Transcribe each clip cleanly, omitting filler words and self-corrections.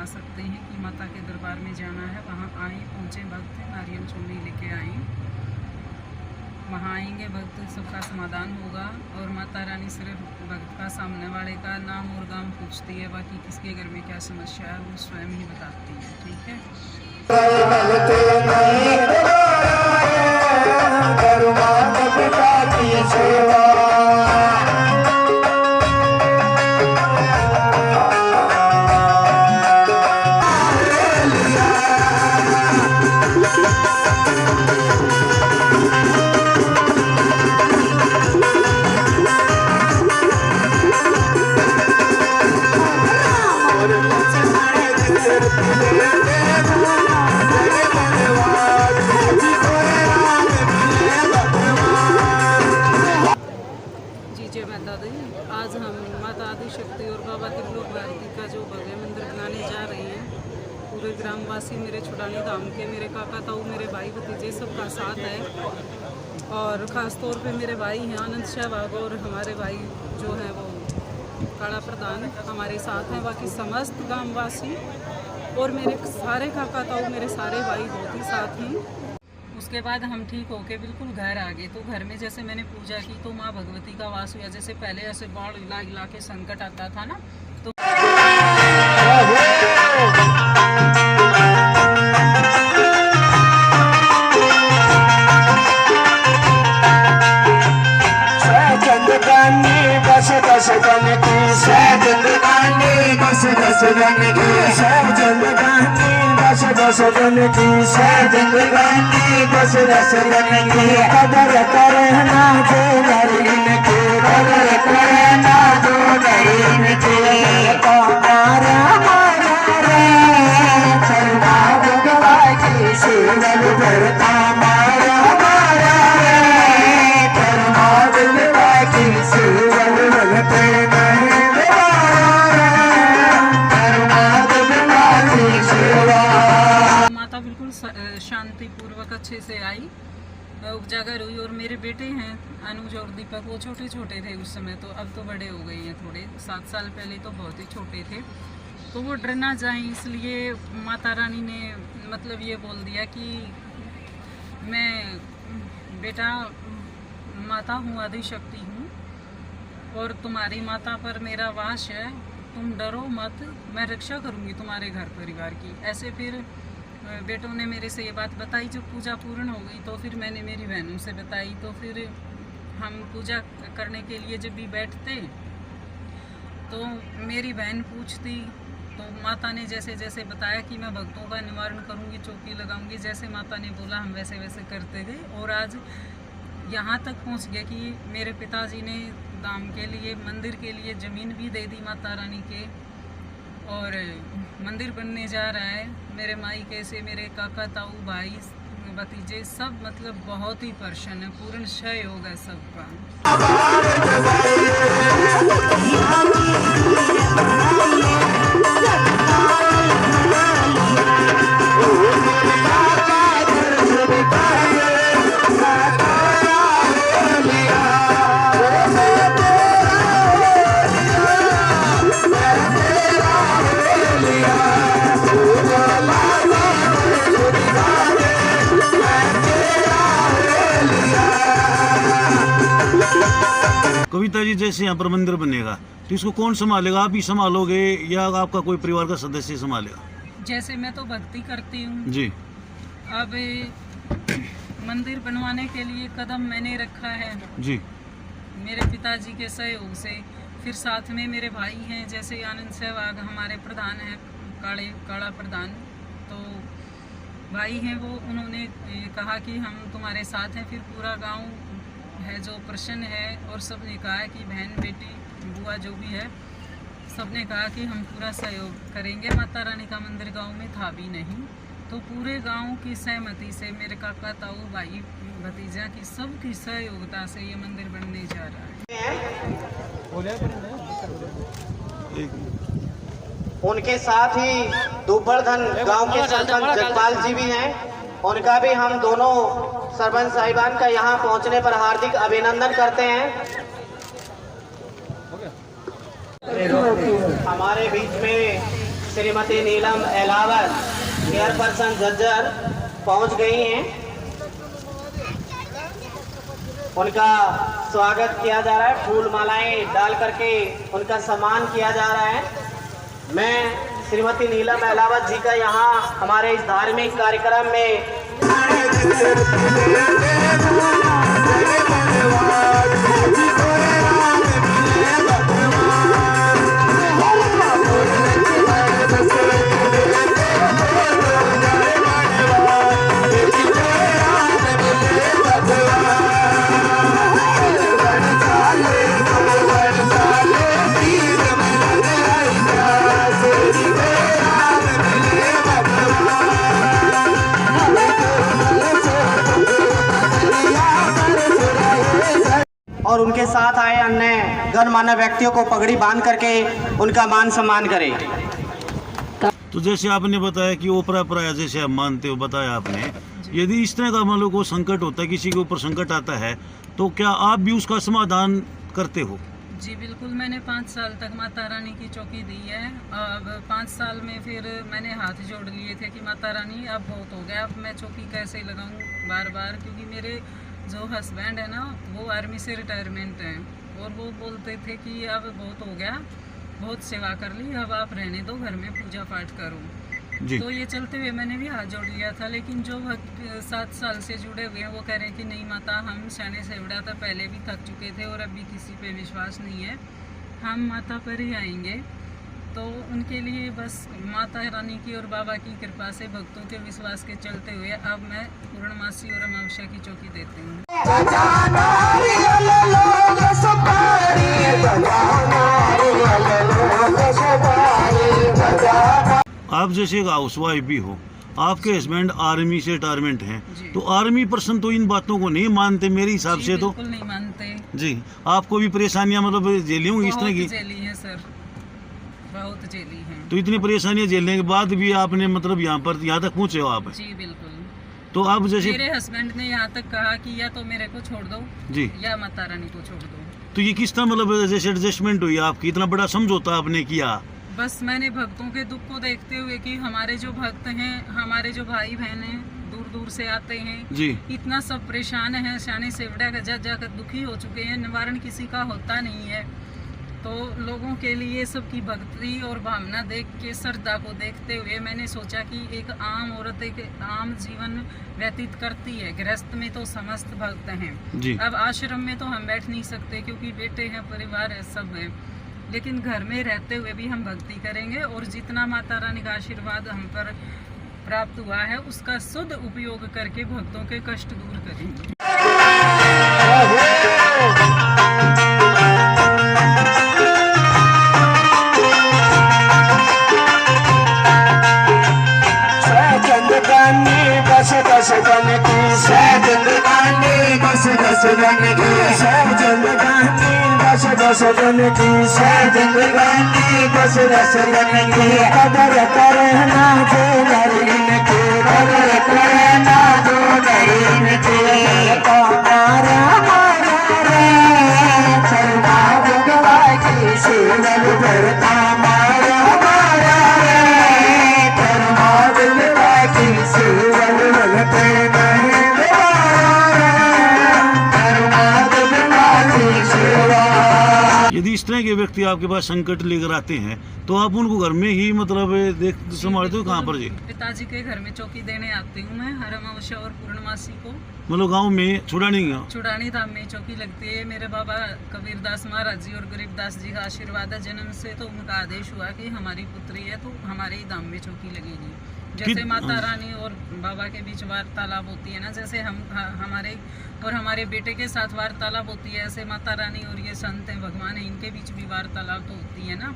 सकते हैं कि माता के दरबार में जाना है। वहाँ आए, पहुँचे भक्त, नारियल चुन्नी लेके आए। वहाँ आएंगे भक्त, सबका समाधान होगा। और माता रानी सिर्फ भक्त का, सामने वाले का नाम और गांव पूछती है, बाकी किसके घर में क्या समस्या है वो स्वयं ही बताती है। ठीक है। आज हम माता आदि शक्ति और बाबा त्रिलोक भारती का जो भव्य मंदिर बनाने जा रहे हैं। पूरे ग्रामवासी, मेरे छुड़ानी धाम के, मेरे काका ताऊ, मेरे भाई भतीजे सबका साथ है। और ख़ास तौर पे मेरे भाई हैं आनंद सहवाग, और हमारे भाई जो है वो काला प्रधान हमारे साथ हैं। बाकी समस्त ग्रामवासी और मेरे सारे काका ताऊ, मेरे सारे भाई बहुत ही साथ हैं। उसके बाद हम ठीक होके बिल्कुल घर आ गए। तो घर में जैसे मैंने पूजा की तो माँ भगवती का वास हुआ। जैसे पहले ऐसे बाढ़ इला के संकट आता था ना, तो बस बस बन की जिंदगानी, बस बस बन की जिंदगानी, बस बस बन की जिंदगानी, बस बस बन की। कदर करना जो नरीन की, कदर करना जो नरीन की। मारा मारा रे करना भगवा की शिवल भरता, मारा मारा रे करना भगवा की शिवल भरते नहीं। माता बिल्कुल शांति पूर्वक अच्छे से आई, उजागर हुई। और मेरे बेटे हैं अनुज और दीपक, वो छोटे छोटे थे उस समय, तो अब तो बड़े हो गए हैं थोड़े। 7 साल पहले तो बहुत ही छोटे थे। तो वो डर ना जाए इसलिए माता रानी ने मतलब ये बोल दिया कि मैं बेटा माता हूँ, आदि शक्ति हूँ, और तुम्हारी माता पर मेरा वास है, तुम डरो मत, मैं रक्षा करूँगी तुम्हारे घर परिवार की। ऐसे फिर बेटों ने मेरे से ये बात बताई। जब पूजा पूर्ण हो गई तो फिर मैंने मेरी बहनों से बताई। तो फिर हम पूजा करने के लिए जब भी बैठते तो मेरी बहन पूछती, तो माता ने जैसे जैसे बताया कि मैं भक्तों का निवारण करूँगी, चौकी लगाऊंगी, जैसे माता ने बोला हम वैसे वैसे करते गए। और आज यहाँ तक पहुँच गया कि मेरे पिताजी ने धाम के लिए, मंदिर के लिए ज़मीन भी दे दी माता रानी के, और मंदिर बनने जा रहा है। मेरे मायके से मेरे काका ताऊ, भाई भतीजे सब मतलब बहुत ही प्रसन्न है, पूर्ण सहयोग है सबका। कविता जी, जैसे यहाँ पर मंदिर बनेगा तो इसको कौन संभालेगा? आप ही संभालोगे या आपका कोई परिवार का सदस्य संभालेगा? जैसे मैं तो भक्ति करती हूँ जी। अब मंदिर बनवाने के लिए कदम मैंने रखा है जी, मेरे पिताजी के सहयोग से। फिर साथ में मेरे भाई हैं, जैसे आनंद सहवाग हमारे प्रधान हैं, काला प्रधान, तो भाई हैं वो, उन्होंने कहा कि हम तुम्हारे साथ हैं। फिर पूरा गांव है जो प्रसन्न है, और सब ने कहा कि बहन बेटी बुआ जो भी है, सब ने कहा कि हम पूरा सहयोग करेंगे। माता रानी का मंदिर गांव में था भी नहीं, तो पूरे गांव की सहमति से, मेरे काका ताऊ, भाई भतीजा की सबकी सहयोगिता से ये मंदिर बनने जा रहा है। उनके साथ ही दुबरधन गांव के सरपंच जगपाल जी भी हैं, उनका भी हम दोनों सरपंच साहिबान का यहाँ पहुँचने पर हार्दिक अभिनंदन करते हैं। हमारे बीच में श्रीमती नीलम एलावत चेयरपर्सन झज्जर पहुंच गई हैं। उनका स्वागत किया जा रहा है, फूल मालाएं डाल करके उनका सम्मान किया जा रहा है। मैं श्रीमती नीलम एलावत जी का यहाँ हमारे इस धार्मिक कार्यक्रम में और उनके साथ आए अन्य गणमान्य व्यक्तियों को पगड़ी बांध करके उनका मान सम्मान करें। तो जैसे आपने बताया कि ओपरा पराया जैसे आप मानते हो, बताया आपने, यदि इस तरह का मान लो को संकट होता है, किसी के ऊपर संकट आता है, तो क्या आप भी उसका समाधान करते हो? जी बिल्कुल, मैंने 5 साल तक माता रानी की चौकी दी है। अब 5 साल में फिर मैंने हाथ जोड़ लिए थे कि माता रानी अब बहुत हो गया, अब मैं चौकी कैसे लगाऊं बार बार, क्योंकि मेरे जो हस्बैंड है ना वो आर्मी से रिटायरमेंट है और वो बोलते थे कि अब बहुत हो गया, बहुत सेवा कर ली, अब आप रहने दो, घर में पूजा पाठ करो जी। तो ये चलते हुए मैंने भी हाथ जोड़ लिया था। लेकिन जो भक्त 7 साल से जुड़े हुए हैं वो कह रहे हैं कि नहीं माता, हम शाने से उड़ा था, पहले भी थक चुके थे और अभी किसी पे विश्वास नहीं है, हम माता पर ही आएंगे। तो उनके लिए बस माता रानी की और बाबा की कृपा से, भक्तों के विश्वास के चलते हुए अब मैं पूर्णमासी और अमावस्या की चौकी देती हूँ। आप जैसे एक हाउस वाइफ भी हो, आपके हस्बैंड आर्मी से रिटायरमेंट हैं, जी। तो आर्मी पर्सन तो इन बातों को नहीं मानते मेरे हिसाब जी, से। तो बिल्कुल नहीं मानते जी, आपको भी परेशानियां मतलब झेली होंगी इस तरह की? बहुत झेली है सर, बहुत झेली है। तो इतनी परेशानियां झेलने के बाद भी आपने मतलब यहाँ तक पहुँचे हो आप? जी बिल्कुल, तो आप जैसे मेरे हस्बैंड ने यहाँ तक कहा कि या तो मेरे को छोड़ दो जी, या माता रानी को छोड़ दो। तो ये किस तरह मतलब जैसे एडजस्टमेंट हुई आपकी, इतना बड़ा समझौता आपने किया? बस मैंने भक्तों के दुख को देखते हुए कि हमारे जो भक्त हैं, हमारे जो भाई बहन हैं, दूर दूर से आते हैं जी, इतना सब परेशान हैं, शानी सेवड़ा का जा जाकर दुखी हो चुके हैं, निवारण किसी का होता नहीं है। तो लोगों के लिए सबकी भक्ति और भावना देख के, श्रद्धा को देखते हुए मैंने सोचा कि एक आम औरत एक आम जीवन व्यतीत करती है, गृहस्थ में तो समस्त भक्त हैं जी। अब आश्रम में तो हम बैठ नहीं सकते क्योंकि बेटे हैं, परिवार है, सब है, लेकिन घर में रहते हुए भी हम भक्ति करेंगे और जितना माता रानी का आशीर्वाद हम पर प्राप्त हुआ है उसका शुद्ध उपयोग करके भक्तों के कष्ट दूर करेंगे। दस दस जन की जिंदगानी, दस दस जन की जिंदगानी, दस दस जन की जिंदगानी, दस दस जन की कदर करना जो नरीन की, कदर करना जो नरीन की, हमारा मारा रे चलना भगवा की शिवल भरता मारा मारा रे धर्मा भगवा की शिवल यदि इस तरह के व्यक्ति आपके पास संकट लेकर आते हैं तो आप उनको घर में ही मतलब देख संभालते हो? कहाँ पर जी? पिताजी के घर में चौकी देने आती हूँ मैं हर अमावस्या और पूर्णमासी को। मतलब गांव में छुड़ानी धाम में चौकी लगती है। मेरे बाबा कबीरदास महाराज जी और गरीबदास जी का आशीर्वाद है जन्म से, तो उनका आदेश हुआ कि हमारी पुत्री है तो हमारे ही धाम में चौकी लगेगी। जैसे माता रानी और बाबा के बीच वार्तालाप होती है ना, जैसे हमारे और हमारे बेटे के साथ वार्तालाप होती है, ऐसे माता रानी और ये संत हैं, भगवान है, इनके बीच भी वार्तालाप तो होती है ना।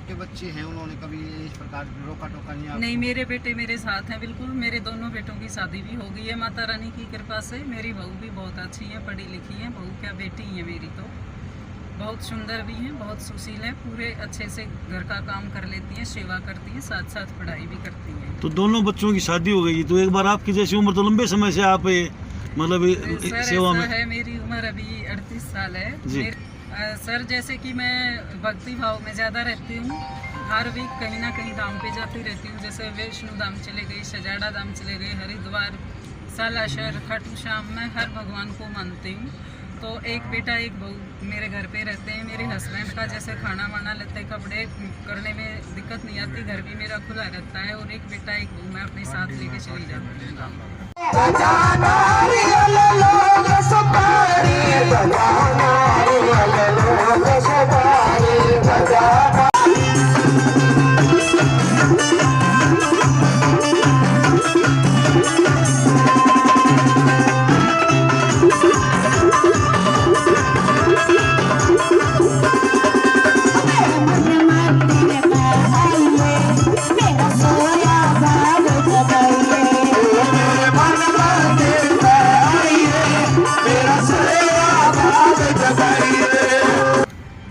आपके बच्चे हैं, उन्होंने कभी इस प्रकार रोका टोका नहीं? नहीं, मेरे बेटे मेरे साथ हैं बिल्कुल। मेरे दोनों बेटों की शादी भी हो गई है माता रानी की कृपा से। मेरी बहू भी बहुत अच्छी है, पढ़ी लिखी है। बहू क्या बेटी है मेरी, तो बहुत सुंदर भी हैं, बहुत सुशील हैं, पूरे अच्छे से घर का काम कर लेती हैं, सेवा करती हैं, साथ साथ पढ़ाई भी करती हैं। तो दोनों बच्चों की शादी हो गई, तो एक बार आपकी जैसी उम्र, तो लंबे समय से आप मतलब सर सेवा में ऐसा है, मेरी उम्र अभी 38 साल है जी। सर जैसे कि मैं भक्ति भाव में ज़्यादा रहती हूँ। हर वीक कहीं ना कहीं धाम पे जाती रहती हूँ। जैसे वैष्णो धाम चले गई, सजाड़ा धाम चले गए, हरिद्वार, सालासर, खाटू श्याम। मैं हर भगवान को मानती हूँ। तो एक बेटा एक बहू मेरे घर पे रहते हैं। मेरे हस्बैंड का जैसे खाना वाना लेते कपड़े करने में दिक्कत नहीं आती, घर भी मेरा खुला रहता है। और एक बेटा एक बहू मैं अपने साथ लेके चली जाती हूँ धाम पे।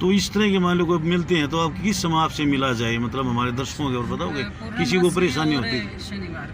तो इस तरह के मान लो कोई मिलते हैं, तो आप किस समय आपसे मिला जाए, मतलब हमारे दर्शकों के और बताओगे किसी को परेशानी होती है? शनिवार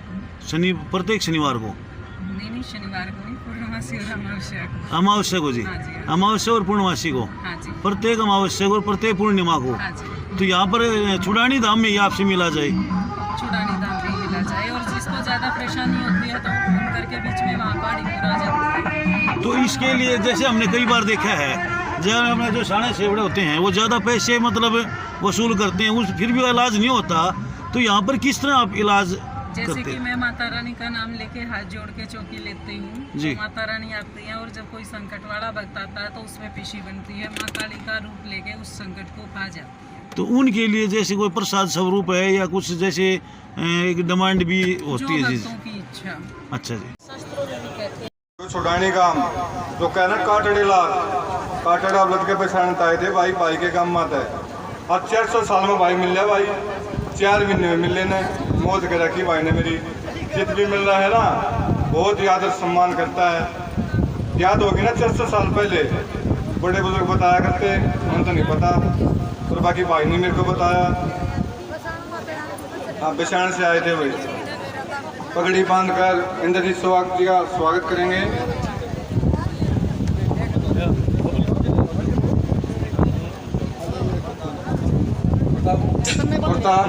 को। प्रत्येक शनिवार को? नहीं, शनिवार को नहीं, पूर्णमासी और अमावस्या को। अमावस्या को जी? हाँ जी, हाँ। अमावस्या और पूर्णमासी को? हाँ जी, प्रत्येक अमावस्या को और प्रत्येक पूर्णिमा को? हाँ जी। तो यहाँ पर छुड़ानी धाम में ही आपसे मिला जाए? चुड़ानी धाम भी मिला जाए, और जिसको ज़्यादा परेशानी होती है तो फोन करके बीच में वहाँ पहाड़ी पर आ जाती है। तो इसके लिए जैसे हमने कई बार देखा है, जहाँ हमारे जो साढ़े सेवड़े होते हैं वो ज़्यादा पैसे मतलब वसूल करते हैं, उस फिर भी इलाज नहीं होता। तो यहाँ पर किस तरह आप इलाज जैसे करते कि हैं? मैं माता रानी का नाम लेके हाथ जोड़ के चौकी लेती हूँ, जी। तो माता रानी आती हैं, और जब कोई संकट वाला वक्त आता है तो उसमें पीशी बनती है, माँ काली का रूप लेके उस संकट को पा जाती है। तो उनके लिए जैसे कोई प्रसाद स्वरूप है या कुछ जैसे एक डिमांड भी होती है जी? भक्तों की इच्छा। अच्छा जी। छुड़ाने काम जो कहना काटड़े लाग काटड़ा लद के पहचान आए थे भाई, भाई के काम आता है। आज 400 साल में भाई मिल रहा, भाई 4 महीने में मिलने ने मौज के रखी भाई ने मेरी। जित भी मिल रहा है ना, बहुत ही आदर सम्मान करता है। याद होगी ना 400 साल पहले बड़े बुजुर्ग बताया करते, हम तो नहीं पता, और बाकी भाई ने मेरे को बताया। आप बिछाण से आए थे भाई, पगड़ी बांधकर इंद्रजीत स्वागत जी का स्वागत करेंगे। प्रताप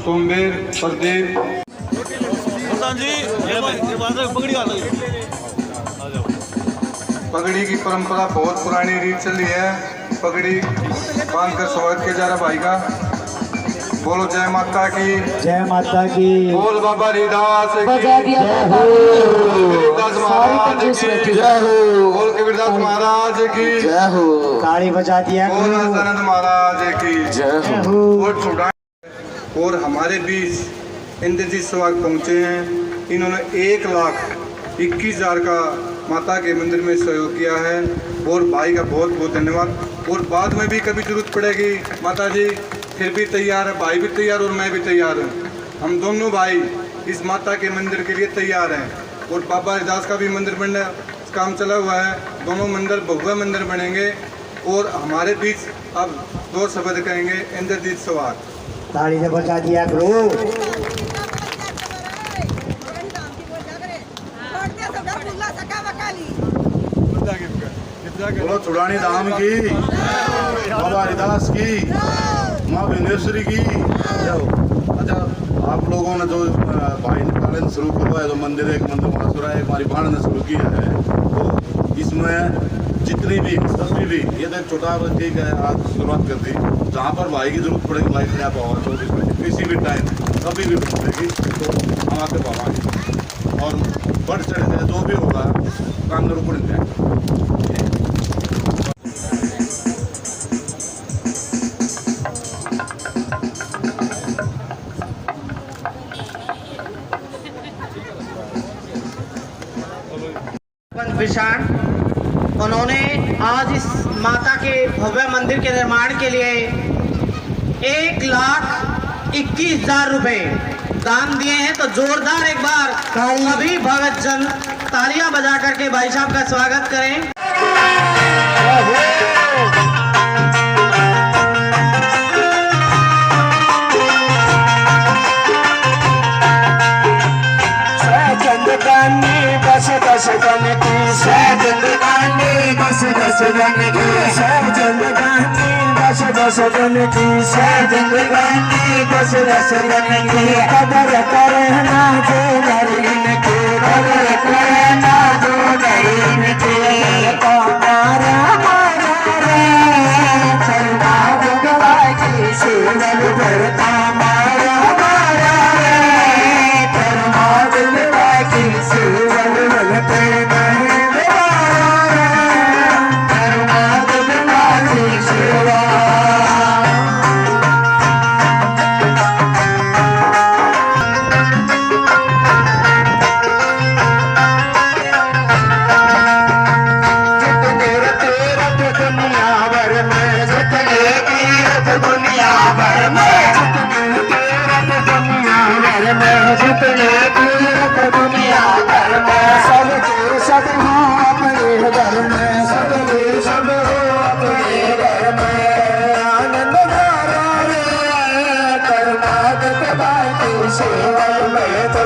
सोमवेर प्रदीप जी, पगड़ी आ जाओ। पगड़ी की परंपरा बहुत पुरानी रीत चली है। पगड़ी बांधकर स्वागत किया जा रहा भाई का। बोलो जय माता की, जय माता की। बोल बाबा हरिदास की, बजा दिया कबीरदास महाराज की जय हो। बोल कबीरदास महाराज की जय हो। ताड़ी बजा दिया बोल हसनत महाराज की जय हो। और छुड़ा। और हमारे बीच इंद्रजीत स्वागत पहुंचे हैं। इन्होंने 1,21,000 का माता के मंदिर में सहयोग किया है, और भाई का बहुत बहुत धन्यवाद। और बाद में भी कभी जरूरत पड़ेगी माता जी फिर भी तैयार है, भाई भी तैयार और मैं भी तैयार हूँ। हम दोनों भाई इस माता के मंदिर के लिए तैयार हैं। और बाबा हरिदास का भी मंदिर बनने काम चला हुआ है। दोनों मंदिर भव्य मंदिर बनेंगे। और हमारे बीच अब 2 शब्द कहेंगे इंद्रजीत स्वागत। ताड़ी से बजा दिया करो। बोलो छुड़ानी धाम की, बाबा हरिदास की, माँ विंदेश्वरी की। अच्छा, आप लोगों ने जो भाई ने पालन शुरू किया है, जो मंदिर एक मंदिर महासुरा है, हमारी बहन ने शुरू किया है, तो इसमें जितनी भी सभी भी ये तो छोटा ठीक है, आज शुरुआत कर दी। जहाँ पर भाई की जरूरत पड़ेगी भाई से आप और 24 घंटे किसी भी टाइम कभी भी पड़ेगी तो हम आके पावाएंगे। और बढ़ चढ़ जाए जो भी होगा काम जरूर पड़ जाए। विशाल उन्होंने आज इस माता के भव्य मंदिर के निर्माण के लिए 1,21,000 रुपए दान दिए हैं। तो जोरदार एक बार सभी भगत जन तालियां बजा करके भाई साहब का स्वागत करें। बस बस बन की जिंदगानी बस बस बन की जिंदगानी बस बस बन की जिंदगानी बस बस बन की कदर करना जो नरीन की कदर करना जो नरीन की मारा मारा रे करना गवा की शिवल भरता मारा मारा रे करना गवा की शिवल भरते नहीं मारा करना गवा की शिवा दुनिया भर में जितने तीर्थ दुनिया भर में सब के सब हो अपने घर में सब के सब हो अपने घर में आनंद धारा रे कर्मागत बाकी सेवा में तो